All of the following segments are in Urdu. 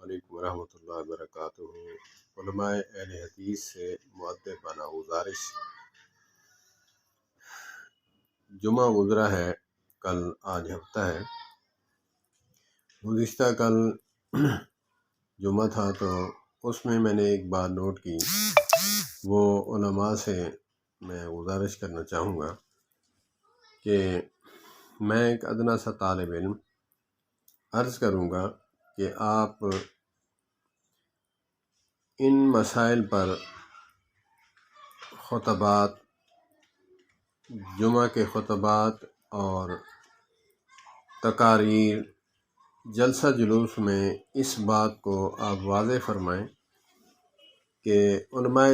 علیکم ورحمۃ اللہ وبرکاتہ۔ علماء اہل حدیث سے مؤدبانہ گزارش، جمعہ گزرا ہے، کل آج ہفتہ ہے۔ گزشتہ کل جمعہ تھا تو اس میں نے ایک بات نوٹ کی، وہ علماء سے میں گزارش کرنا چاہوں گا کہ میں ایک ادنیٰ سا طالب علم عرض کروں گا کہ آپ ان مسائل پر خطبات، جمعہ کے خطبات اور تقاریر، جلسہ جلوس میں اس بات کو آپ واضح فرمائیں کہ علماء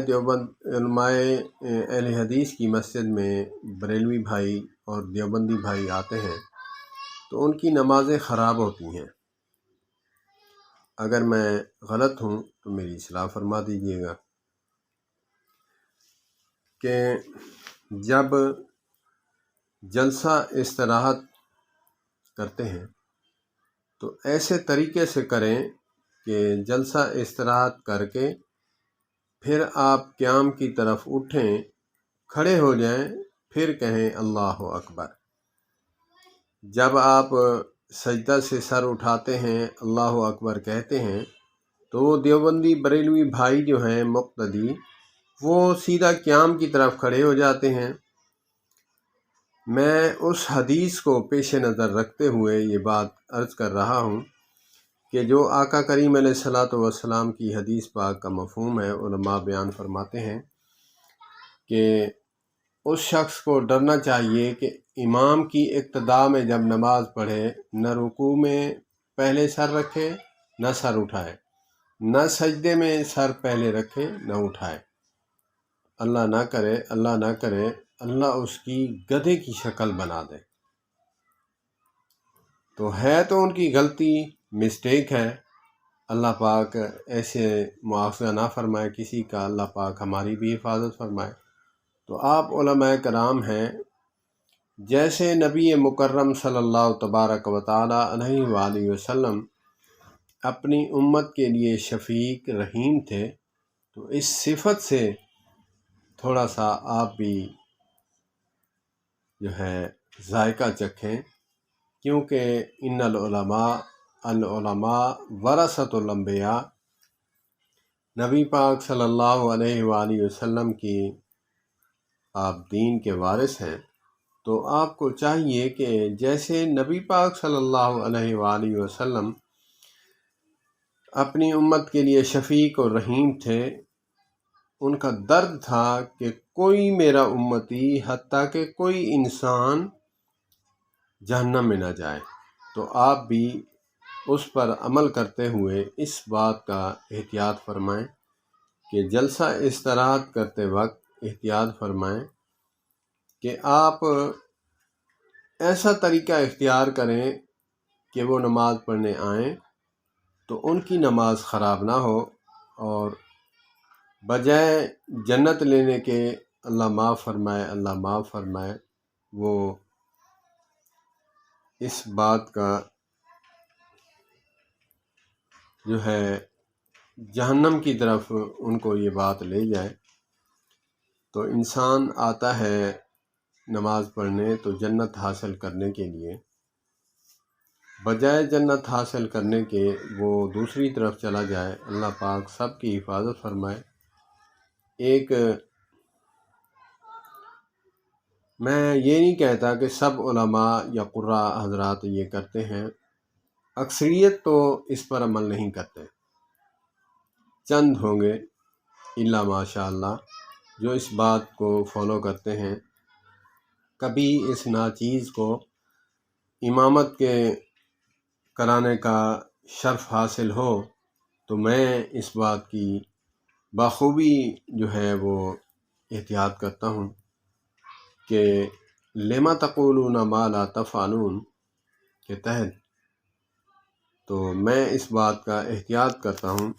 اہل حدیث کی مسجد میں بریلوی بھائی اور دیوبندی بھائی آتے ہیں تو ان کی نمازیں خراب ہوتی ہیں۔ اگر میں غلط ہوں تو میری اصلاح فرما دیجیے گا کہ جب جلسہ استراحت کرتے ہیں تو ایسے طریقے سے کریں کہ جلسہ استراحت کر کے پھر آپ قیام کی طرف اٹھیں، کھڑے ہو جائیں، پھر کہیں اللہ اکبر۔ جب آپ سجدہ سے سر اٹھاتے ہیں، اللہ اکبر کہتے ہیں، تو وہ دیوبندی بریلوی بھائی جو ہیں مقتدی، وہ سیدھا قیام کی طرف کھڑے ہو جاتے ہیں۔ میں اس حدیث کو پیش نظر رکھتے ہوئے یہ بات عرض کر رہا ہوں کہ جو آقا کریم علیہ الصلاۃ والسلام کی حدیث پاک کا مفہوم ہے، علماء بیان فرماتے ہیں کہ اس شخص کو ڈرنا چاہیے کہ امام کی اقتداء میں جب نماز پڑھے، نہ رکوع میں پہلے سر رکھے نہ سر اٹھائے، نہ سجدے میں سر پہلے رکھے نہ اٹھائے۔ اللہ نہ کرے اللہ اس کی گدھے کی شکل بنا دے۔ تو ہے تو ان کی غلطی، مسٹیک ہے، اللہ پاک ایسے مواخذہ نہ فرمائے کسی کا، اللہ پاک ہماری بھی حفاظت فرمائے۔ تو آپ علماء کرام ہیں، جیسے نبی مکرم صلی اللہ تبارک و تعالی علیہ وآلہ وسلم اپنی امت کے لیے شفیق رحیم تھے، تو اس صفت سے تھوڑا سا آپ بھی جو ہے ذائقہ چکھیں، کیونکہ ان العلماء ورثۃ الانبیاء، نبی پاک صلی اللہ علیہ وآلہ وسلم کی آپ دین کے وارث ہیں۔ تو آپ کو چاہیے کہ جیسے نبی پاک صلی اللہ علیہ وآلہ وسلم اپنی امت کے لیے شفیق اور رحیم تھے، ان کا درد تھا کہ کوئی میرا امتی، حتیٰ کہ کوئی انسان جہنم میں نہ جائے، تو آپ بھی اس پر عمل کرتے ہوئے اس بات کا احتیاط فرمائیں کہ جلسہ استراحت کرتے وقت احتیاط فرمائیں کہ آپ ایسا طریقہ اختیار کریں کہ وہ نماز پڑھنے آئیں تو ان کی نماز خراب نہ ہو، اور بجائے جنت لینے کے اللہ معاف فرمائے، وہ اس بات کا جو ہے جہنم کی طرف ان کو یہ بات لے جائے۔ تو انسان آتا ہے نماز پڑھنے تو جنت حاصل کرنے کے لیے، بجائے جنت حاصل کرنے کے وہ دوسری طرف چلا جائے۔ اللہ پاک سب کی حفاظت فرمائے۔ ایک میں یہ نہیں کہتا کہ سب علماء یا قراء حضرات یہ کرتے ہیں، اکثریت تو اس پر عمل نہیں کرتے، چند ہوں گے الا ماشاء اللہ جو اس بات کو فالو کرتے ہیں۔ کبھی اس ناچیز کو امامت کے کرانے کا شرف حاصل ہو تو میں اس بات کی بخوبی جو ہے وہ احتیاط کرتا ہوں کہ لما تقولون ما لا تفعلون کے تحت، تو میں اس بات کا احتیاط کرتا ہوں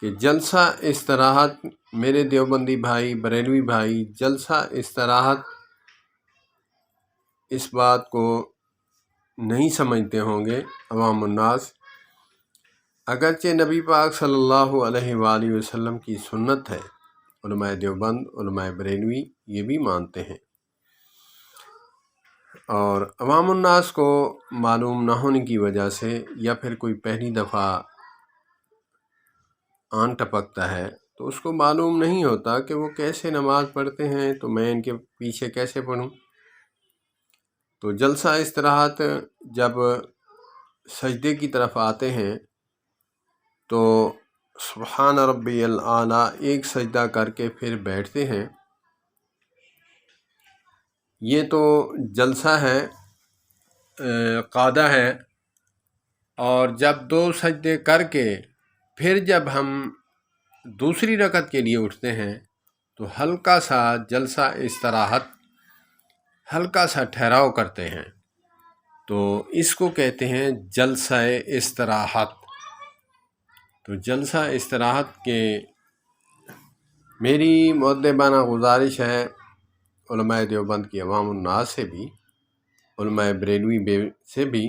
کہ جلسہ استراحت، میرے دیوبندی بھائی، بریلوی بھائی، جلسہ استراحت اس بات کو نہیں سمجھتے ہوں گے عوام الناس اگرچہ نبی پاک صلی اللہ علیہ وآلہ وسلم کی سنت ہے، علماء دیوبند، علماء بریلوی یہ بھی مانتے ہیں، اور عوام الناس کو معلوم نہ ہونے کی وجہ سے یا پھر کوئی پہلی دفعہ آن ٹپکتا ہے تو اس کو معلوم نہیں ہوتا کہ وہ کیسے نماز پڑھتے ہیں، تو میں ان کے پیچھے کیسے پڑھوں۔ تو جلسہ استراحت جب سجدے کی طرف آتے ہیں تو سبحان ربی الاعلیٰ ایک سجدہ کر کے پھر بیٹھتے ہیں۔ یہ تو جلسہ ہے، قاعدہ ہے، اور جب 2 سجدے کر کے پھر جب ہم دوسری رکعت کے لیے اٹھتے ہیں تو ہلکا سا جلسہ استراحت، ہلکا سا ٹھہراؤ کرتے ہیں، تو اس کو کہتے ہیں جلسہ استراحت۔ تو جلسہ استراحت کے میری مؤدبانہ گزارش ہے علماء دیوبند کی عوام الناس سے بھی، علماء بریلوی سے بھی،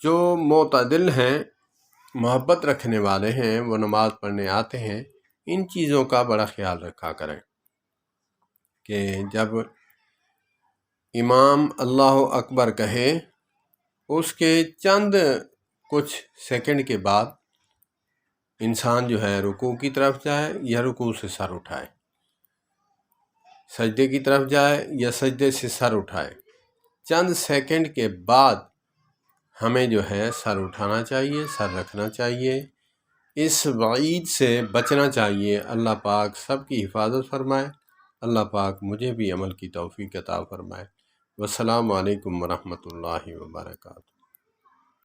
جو معتدل ہیں، محبت رکھنے والے ہیں، وہ نماز پڑھنے آتے ہیں، ان چیزوں کا بڑا خیال رکھا کریں کہ جب امام اللہ اکبر کہے اس کے چند کچھ سیکنڈ کے بعد انسان جو ہے رکوع کی طرف جائے یا رکوع سے سر اٹھائے، سجدے کی طرف جائے یا سجدے سے سر اٹھائے۔ چند سیکنڈ کے بعد ہمیں جو ہے سر اٹھانا چاہیے، سر رکھنا چاہیے، اس وعید سے بچنا چاہیے۔ اللہ پاک سب کی حفاظت فرمائے، اللہ پاک مجھے بھی عمل کی توفیق عطا فرمائے۔ والسلام علیکم ورحمۃ اللہ وبرکاتہ۔